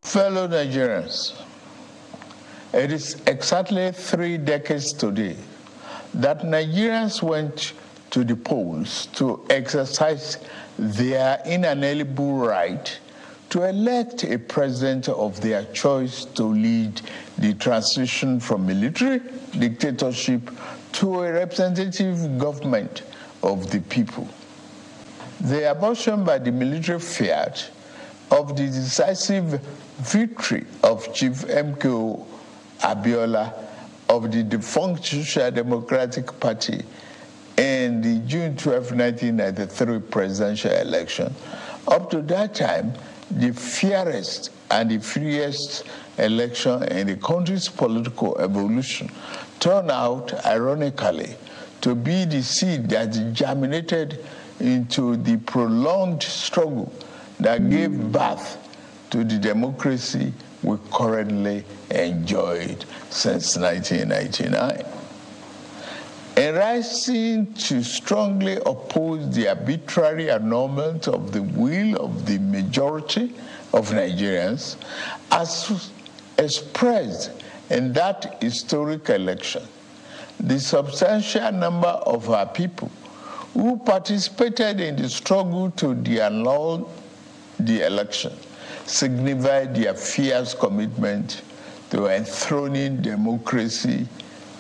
Fellow Nigerians, it is exactly 3 decades today that Nigerians went to the polls to exercise their inalienable right to elect a president of their choice to lead the transition from military dictatorship to a representative government of the people. The abortion by the military fiat of the decisive victory of Chief MKO Abiola of the defunct Social Democratic Party in the June 12, 1993 presidential election. Up to that time, the fairest and the freest election in the country's political evolution turned out, ironically, to be the seed that germinated into the prolonged struggle that gave birth to the democracy we currently enjoyed since 1999. In rising to strongly oppose the arbitrary annulment of the will of the majority of Nigerians, as expressed in that historic election, the substantial number of our people who participated in the struggle to annul the election signified their fierce commitment to enthroning democracy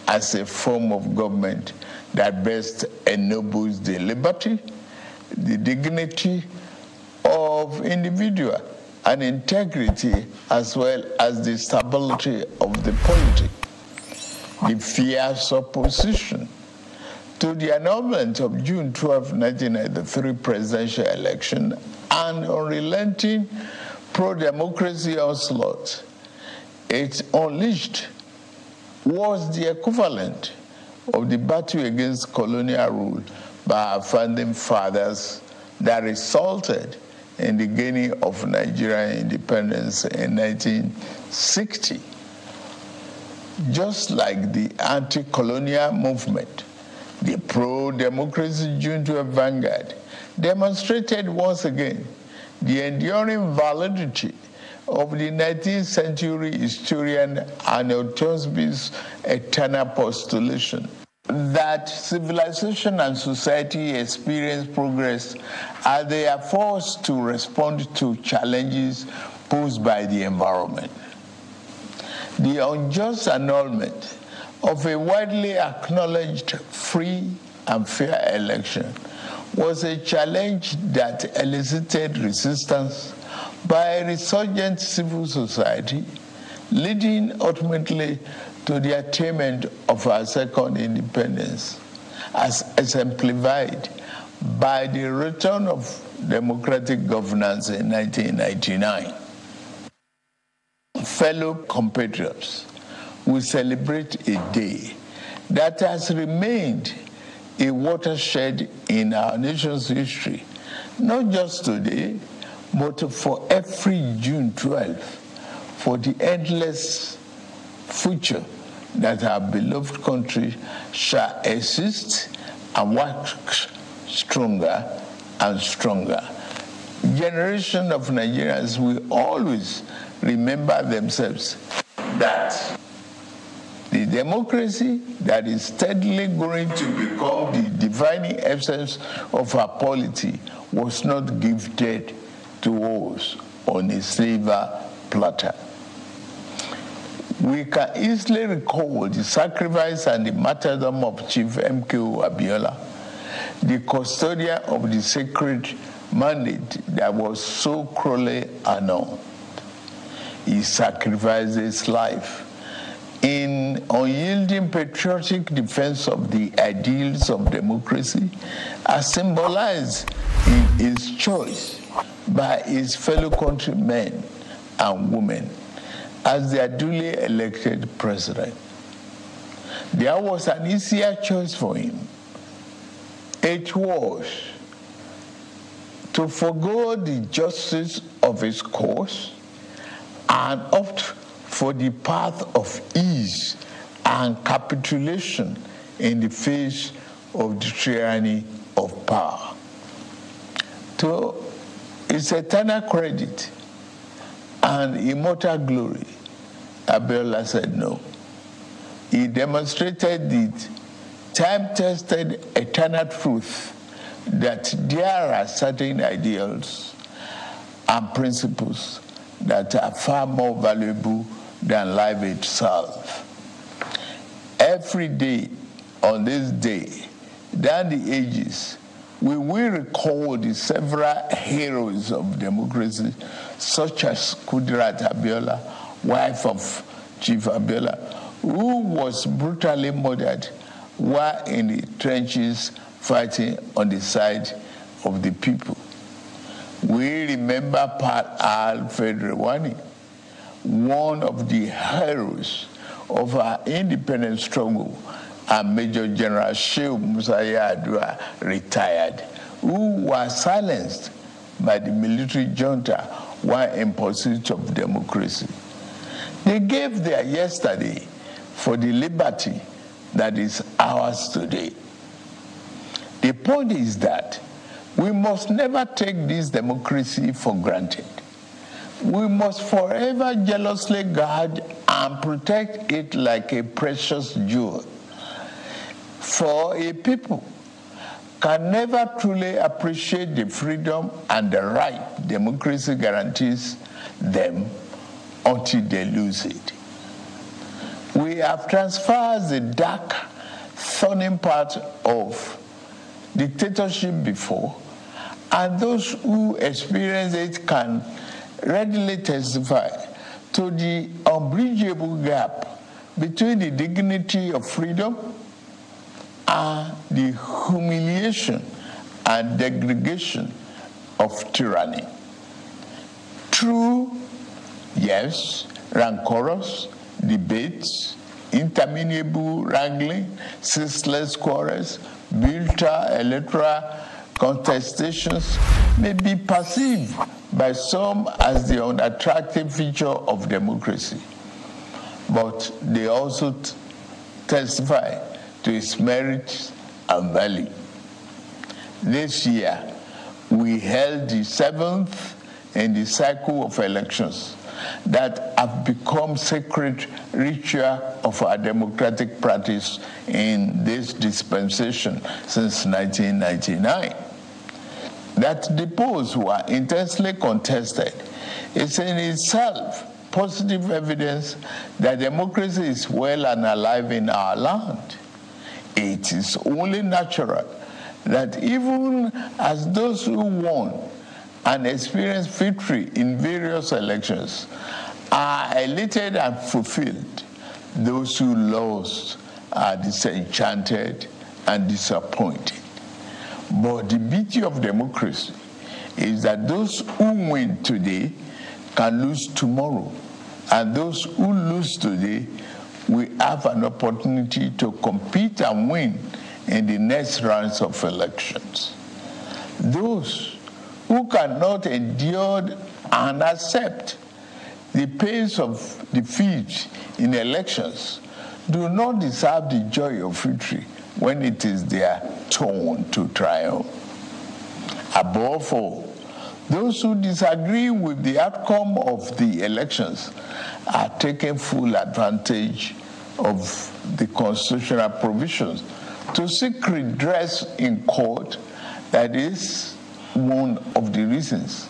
as a form of government that best ennobles the liberty, the dignity of individual, and integrity, as well as the stability of the polity. The fierce opposition to the annulment of June 12, 1993 presidential election and unrelenting pro-democracy onslaught it unleashed was the equivalent of the battle against colonial rule by our founding fathers that resulted in the gaining of Nigerian independence in 1960. Just like the anti-colonial movement, the pro-democracy June 12 vanguard demonstrated once again the enduring validity of the 19th century historian Arnold Toynbee's eternal postulation that civilization and society experience progress as they are forced to respond to challenges posed by the environment. The unjust annulment of a widely acknowledged free and fair election was a challenge that elicited resistance by a resurgent civil society, leading ultimately to the attainment of our second independence, as exemplified by the return of democratic governance in 1999. Fellow compatriots, we celebrate a day that has remained a watershed in our nation's history, not just today, but for every June 12th, for the endless future that our beloved country shall exist and work stronger and stronger. Generation of Nigerians will always remember themselves that the democracy that is steadily going to become the defining essence of our polity was not gifted to us on a silver platter. We can easily recall the sacrifice and the martyrdom of Chief MKO Abiola, the custodian of the sacred mandate that was so cruelly annulled. He sacrificed his life in unyielding patriotic defense of the ideals of democracy, as symbolized in his choice by his fellow countrymen and women as their duly elected president. There was an easier choice for him. It was to forgo the justice of his cause and opt for the path of ease and capitulation in the face of the tyranny of power. to its eternal credit and immortal glory, Abiola said no. He demonstrated the time-tested eternal truth that there are certain ideals and principles that are far more valuable than life itself. Every day on this day, down the ages, we will recall the several heroes of democracy, such as Kudirat Abiola, wife of Chief Abiola, who was brutally murdered while in the trenches fighting on the side of the people. We remember Pat Alfred Rwani, one of the heroes of our independence struggle, and Major General Shehu Musa Yar'Adua, retired, who was silenced by the military junta while in pursuit of democracy. They gave their yesterday for the liberty that is ours today. The point is that we must never take this democracy for granted. We must forever jealously guard and protect it like a precious jewel. For a people can never truly appreciate the freedom and the right democracy guarantees them until they lose it. We have transferred the dark, thorny part of dictatorship before, and those who experience it can readily testify to the unbridgeable gap between the dignity of freedom and the humiliation and degradation of tyranny. True, yes, rancorous debates, interminable wrangling, ceaseless quarrels, bitter electoral contestations may be perceived by some as the unattractive feature of democracy, but they also testify to its merits and value. This year, we held the 7th in the cycle of elections that have become sacred ritual of our democratic practice in this dispensation since 1999. That the polls were intensely contested is in itself positive evidence that democracy is well and alive in our land. It is only natural that even as those who won and experienced victory in various elections are elated and fulfilled, those who lost are disenchanted and disappointed. But the beauty of democracy is that those who win today can lose tomorrow, and those who lose today will have an opportunity to compete and win in the next rounds of elections. Those who cannot endure and accept the pains of defeat in elections do not deserve the joy of victory when it is their turn to triumph. Above all, those who disagree with the outcome of the elections are taking full advantage of the constitutional provisions to seek redress in court. That is one of the reasons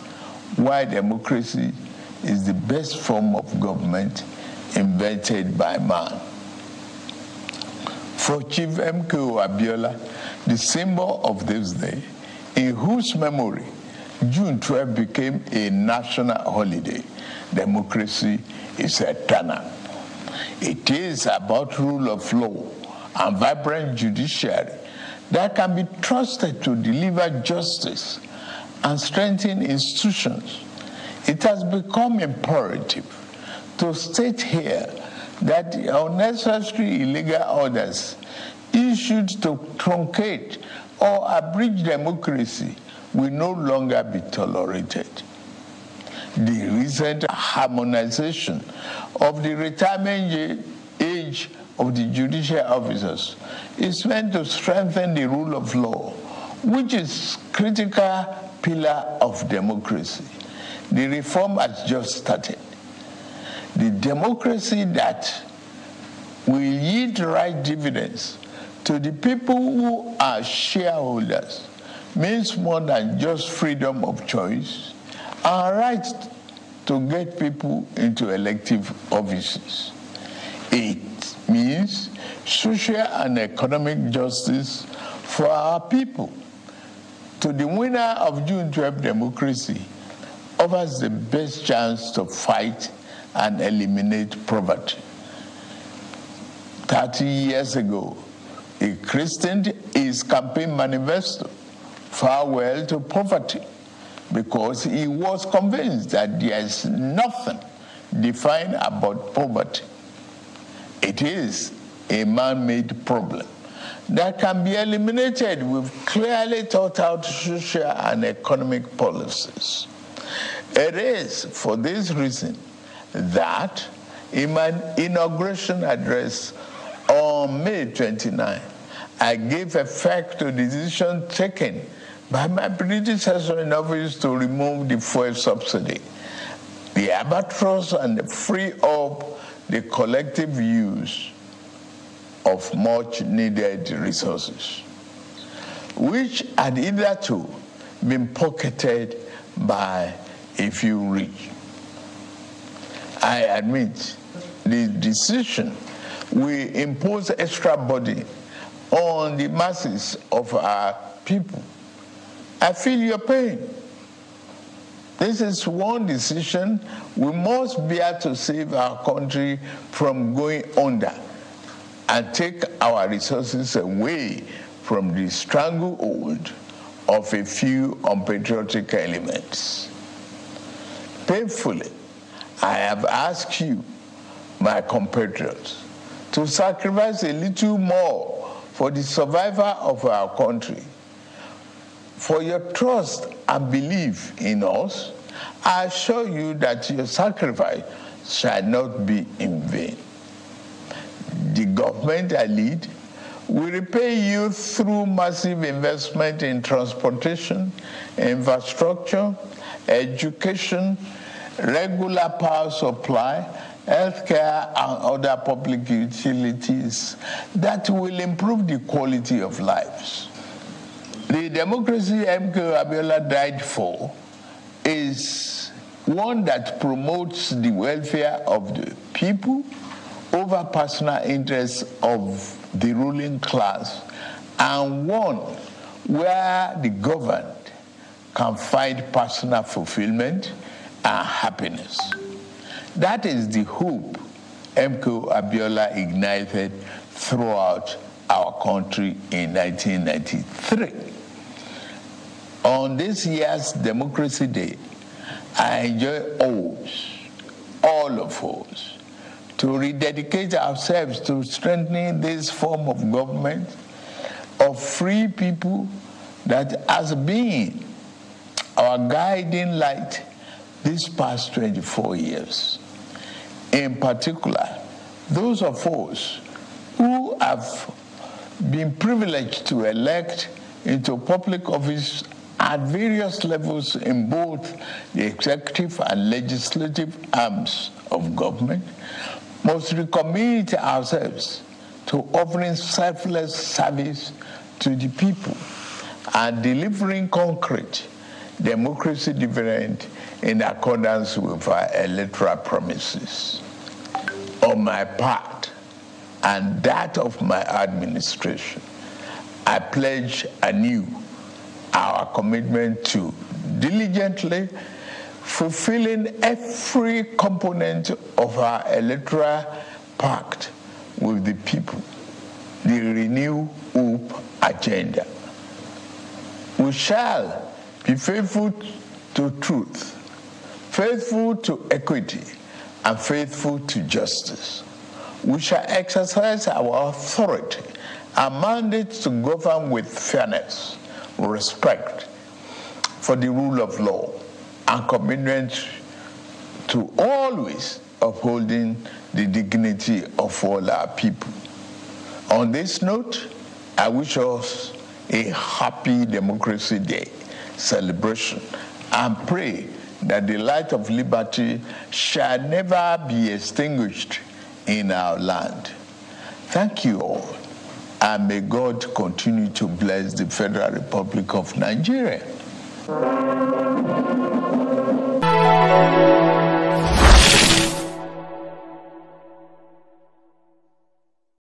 why democracy is the best form of government invented by man. For Chief MKO Abiola, the symbol of this day, in whose memory June 12 became a national holiday, democracy is eternal. It is about rule of law and vibrant judiciary that can be trusted to deliver justice and strengthen institutions. It has become imperative to state here that the unnecessary illegal orders issued to truncate or abridge democracy will no longer be tolerated. The recent harmonization of the retirement age of the judicial officers is meant to strengthen the rule of law which is critical pillar of democracy. The reform has just started. The democracy that will yield right dividends to the people who are shareholders means more than just freedom of choice and right to get people into elective offices. It means social and economic justice for our people. To the winner of June 12 democracy offers the best chance to fight and eliminate poverty. 30 years ago, he christened his campaign manifesto "Farewell to Poverty," because he was convinced that there is nothing defined about poverty. It is a man-made problem that can be eliminated with clearly thought out social and economic policies. It is for this reason that in my inauguration address on May 29, I gave effect to the decision taken by my predecessor in office to remove the fuel subsidy, the albatross, and free up the collective use of much needed resources, which had hitherto been pocketed by a few rich. I admit the decision will impose extra burden on the masses of our people. I feel your pain. This is one decision we must bear to save our country from going under and take our resources away from the stranglehold of a few unpatriotic elements. Painfully, I have asked you, my compatriots, to sacrifice a little more for the survival of our country. For your trust and belief in us, I assure you that your sacrifice shall not be in vain. The government I lead will repay you through massive investment in transportation, infrastructure, education, regular power supply, healthcare, and other public utilities that will improve the quality of lives. The democracy MK Abiola died for is one that promotes the welfare of the people over personal interests of the ruling class, and one where the governed can find personal fulfillment and happiness. That is the hope MK Abiola ignited throughout our country in 1993. On this year's Democracy Day, I enjoy all of us, to rededicate ourselves to strengthening this form of government of free people that has been our guiding light these past 24 years. In particular, those of us who have been privileged to elect into public office at various levels in both the executive and legislative arms of government must recommit ourselves to offering selfless service to the people and delivering concrete democracy dividend in accordance with our electoral promises. On my part and that of my administration, I pledge anew our commitment to diligently fulfilling every component of our electoral pact with the people, the Renew Hope agenda. We shall be faithful to truth, faithful to equity, and faithful to justice. We shall exercise our authority and mandate to govern with fairness, respect for the rule of law, and commitment to always upholding the dignity of all our people. On this note, I wish us a happy Democracy Day celebration and pray that the light of liberty shall never be extinguished in our land. Thank you all, and may God continue to bless the Federal Republic of Nigeria.